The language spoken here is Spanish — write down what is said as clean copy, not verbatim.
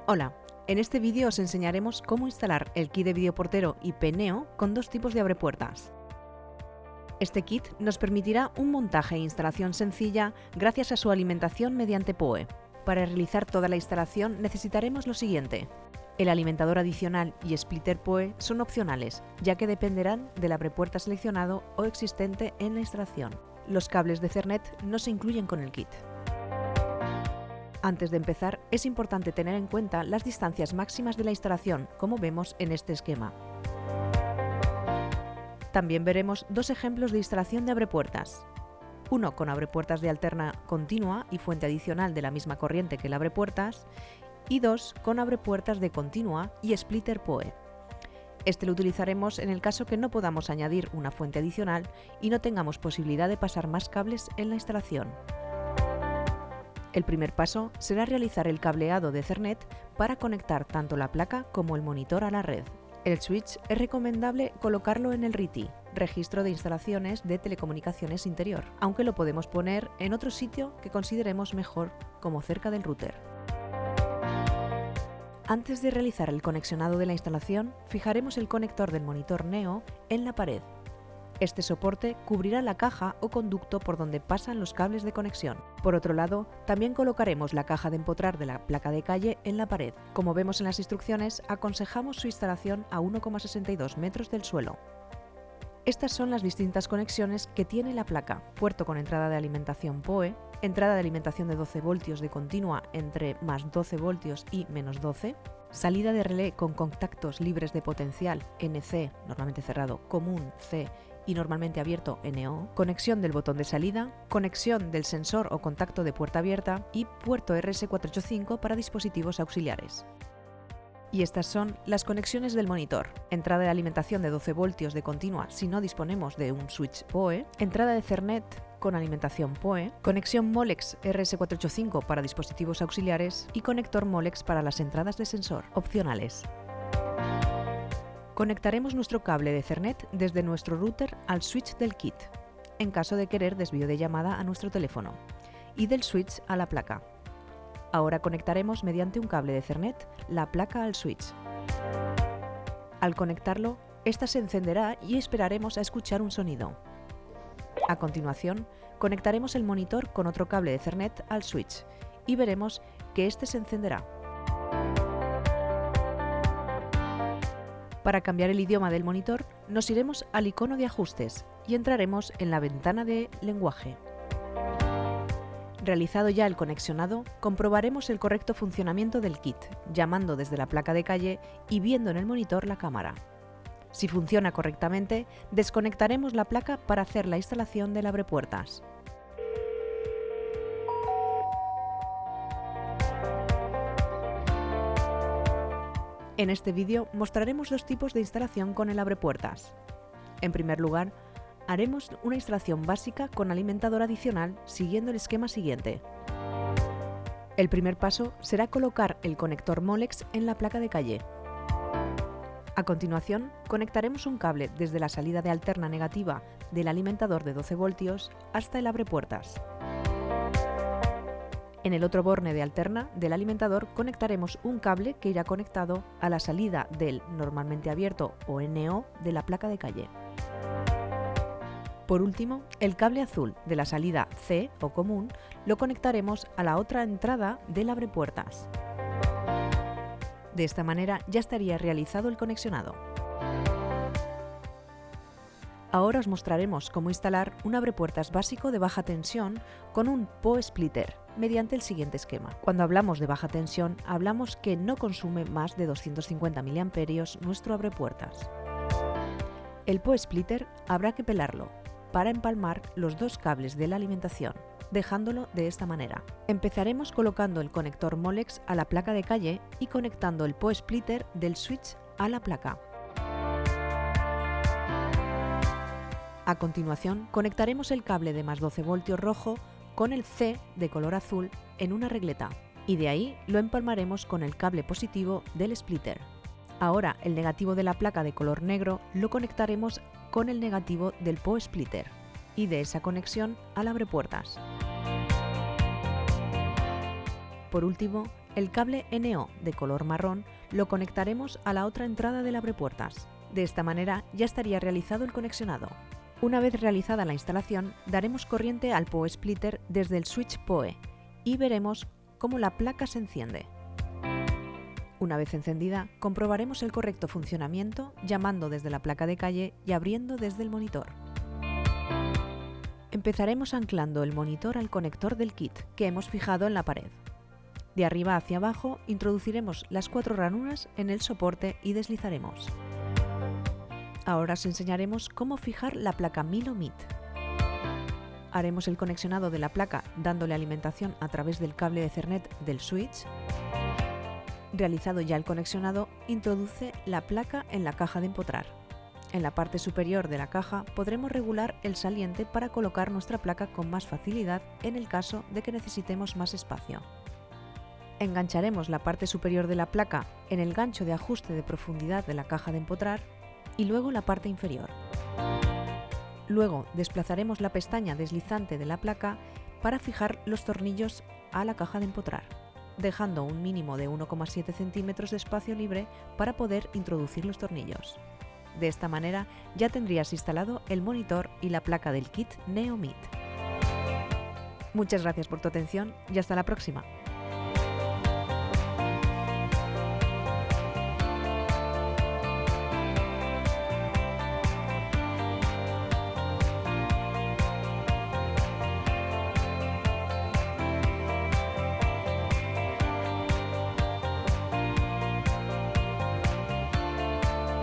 Hola, en este vídeo os enseñaremos cómo instalar el kit de videoportero IP-Neo con dos tipos de abrepuertas. Este kit nos permitirá un montaje e instalación sencilla gracias a su alimentación mediante PoE. Para realizar toda la instalación necesitaremos lo siguiente. El alimentador adicional y splitter PoE son opcionales, ya que dependerán del abrepuerta seleccionado o existente en la instalación. Los cables de Ethernet no se incluyen con el kit. Antes de empezar, es importante tener en cuenta las distancias máximas de la instalación, como vemos en este esquema. También veremos dos ejemplos de instalación de abrepuertas. Uno con abrepuertas de alterna continua y fuente adicional de la misma corriente que el abrepuertas, y dos con abrepuertas de continua y splitter PoE. Este lo utilizaremos en el caso que no podamos añadir una fuente adicional y no tengamos posibilidad de pasar más cables en la instalación. El primer paso será realizar el cableado de Ethernet para conectar tanto la placa como el monitor a la red. El switch es recomendable colocarlo en el RITI, Registro de Instalaciones de Telecomunicaciones Interior, aunque lo podemos poner en otro sitio que consideremos mejor, como cerca del router. Antes de realizar el conexionado de la instalación, fijaremos el conector del monitor Neo en la pared. Este soporte cubrirá la caja o conducto por donde pasan los cables de conexión. Por otro lado, también colocaremos la caja de empotrar de la placa de calle en la pared. Como vemos en las instrucciones, aconsejamos su instalación a 1,62 metros del suelo. Estas son las distintas conexiones que tiene la placa: puerto con entrada de alimentación PoE, entrada de alimentación de 12 voltios de continua entre más 12 voltios y menos 12, salida de relé con contactos libres de potencial NC, normalmente cerrado, común C y normalmente abierto NO, conexión del botón de salida, conexión del sensor o contacto de puerta abierta y puerto RS485 para dispositivos auxiliares. Y estas son las conexiones del monitor: entrada de alimentación de 12 voltios de continua si no disponemos de un switch PoE, entrada de Ethernet con alimentación PoE, conexión Molex RS485 para dispositivos auxiliares y conector Molex para las entradas de sensor, opcionales. Conectaremos nuestro cable de Ethernet desde nuestro router al switch del kit, en caso de querer desvío de llamada a nuestro teléfono, y del switch a la placa. Ahora conectaremos mediante un cable de Ethernet la placa al switch. Al conectarlo, esta se encenderá y esperaremos a escuchar un sonido. A continuación, conectaremos el monitor con otro cable de Ethernet al switch y veremos que este se encenderá. Para cambiar el idioma del monitor, nos iremos al icono de ajustes y entraremos en la ventana de lenguaje. Realizado ya el conexionado, comprobaremos el correcto funcionamiento del kit, llamando desde la placa de calle y viendo en el monitor la cámara. Si funciona correctamente, desconectaremos la placa para hacer la instalación del abrepuertas. En este vídeo mostraremos dos tipos de instalación con el abrepuertas. En primer lugar, haremos una instalación básica con alimentador adicional siguiendo el esquema siguiente. El primer paso será colocar el conector Molex en la placa de calle. A continuación, conectaremos un cable desde la salida de alterna negativa del alimentador de 12 voltios hasta el abrepuertas. En el otro borne de alterna del alimentador conectaremos un cable que irá conectado a la salida del normalmente abierto o NO de la placa de calle. Por último, el cable azul de la salida C o común lo conectaremos a la otra entrada del abrepuertas. De esta manera ya estaría realizado el conexionado. Ahora os mostraremos cómo instalar un abrepuertas básico de baja tensión con un PoE splitter mediante el siguiente esquema. Cuando hablamos de baja tensión, hablamos que no consume más de 250 mA nuestro abrepuertas. El PoE splitter habrá que pelarlo para empalmar los dos cables de la alimentación, dejándolo de esta manera. Empezaremos colocando el conector Molex a la placa de calle y conectando el PoE splitter del switch a la placa. A continuación, conectaremos el cable de más 12 voltios rojo con el C de color azul en una regleta y de ahí lo empalmaremos con el cable positivo del splitter. Ahora el negativo de la placa de color negro lo conectaremos con el negativo del PoE splitter y de esa conexión al abrepuertas. Por último, El cable NO de color marrón lo conectaremos a la otra entrada del abrepuertas. De esta manera ya estaría realizado el conexionado. Una vez realizada la instalación, daremos corriente al PoE Splitter desde el switch PoE y veremos cómo la placa se enciende. Una vez encendida, comprobaremos el correcto funcionamiento llamando desde la placa de calle y abriendo desde el monitor. Empezaremos anclando el monitor al conector del kit que hemos fijado en la pared. De arriba hacia abajo introduciremos las 4 ranuras en el soporte y deslizaremos. Ahora os enseñaremos cómo fijar la placa Milo Meet. Haremos el conexionado de la placa dándole alimentación a través del cable de Ethernet del switch. Realizado ya el conexionado, introduce la placa en la caja de empotrar. En la parte superior de la caja podremos regular el saliente para colocar nuestra placa con más facilidad en el caso de que necesitemos más espacio. Engancharemos la parte superior de la placa en el gancho de ajuste de profundidad de la caja de empotrar y luego la parte inferior. Luego desplazaremos la pestaña deslizante de la placa para fijar los tornillos a la caja de empotrar, dejando un mínimo de 1,7 centímetros de espacio libre para poder introducir los tornillos. De esta manera ya tendrías instalado el monitor y la placa del kit NeoMeet. Muchas gracias por tu atención y hasta la próxima.